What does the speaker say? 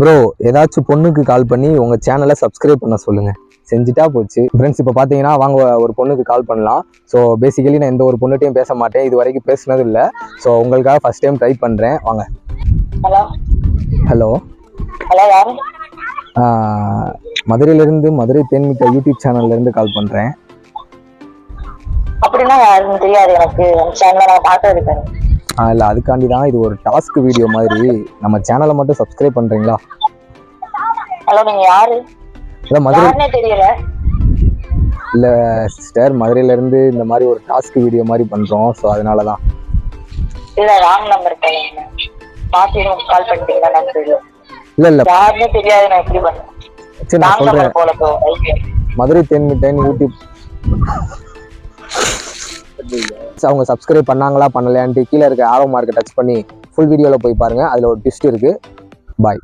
Bro ஏதாச்சும் பொண்ணுக்கு கால் பண்ணி உங்கள் சேனலை சப்ஸ்கிரைப் பண்ண சொல்லுங்கள், செஞ்சுட்டா போச்சு. ஃப்ரெண்ட்ஸ் இப்போ பார்த்தீங்கன்னா வாங்க ஒரு பொண்ணுக்கு கால் பண்ணலாம். ஸோ பேசிக்கலி நான் எந்த ஒரு பொண்ணுகிட்டையும் பேச மாட்டேன், இது வரைக்கும் பேசுனது இல்லை. ஸோ உங்களுக்காக ஃபஸ்ட் டைம் ட்ரை பண்ணுறேன். வாங்க. ஹலோ ஹலோ ஹலோ, யாரு? மதுரையிலேருந்து மதுரை தேன்மிட்ட யூடியூப் சேனல்லேருந்து கால் பண்ணுறேன். அப்படின்னா யாருன்னு தெரியாது எனக்கு. சேனலை நான் பார்க்கறது இல்லை, அதுக்காண்டி தான். இது ஒரு டாஸ்க் வீடியோ மாதிரி. நம்ம சேனலை மட்டும் சப்ஸ்கிரைப் பண்ணுறீங்களா? ஹலோ, நீங்க யாரு? இல்லை மதுரை யாருன்னே தெரியல. இல்லை சிஸ்டர், மதுரையிலேருந்து இந்த மாதிரி ஒரு டாஸ்க் வீடியோ மாதிரி பண்ணுறோம். ஸோ அதனால தான். இல்ல, ராங் நம்பர் கேளுங்க. மாத்திரும் கால் பண்ணிட்டீங்களா? எனக்கு தெரியும். இல்லை யாருன்னே தெரியாது, நான் எப்படி பண்ணேன்? சரி, நான் சொல்கிறேன். போல போ. மதுரை தேன்மிட்டைன்னு யூடியூப் அவங்க சப்ஸ்கிரைப் பண்ணாங்களா பண்ணலையான்ட்டு கீழே இருக்க ஆரோ மார்க்கை டச் பண்ணி ஃபுல் வீடியோவில் போய் பாருங்கள். அதில் ஒரு ட்விஸ்ட் இருக்குது. பாய்.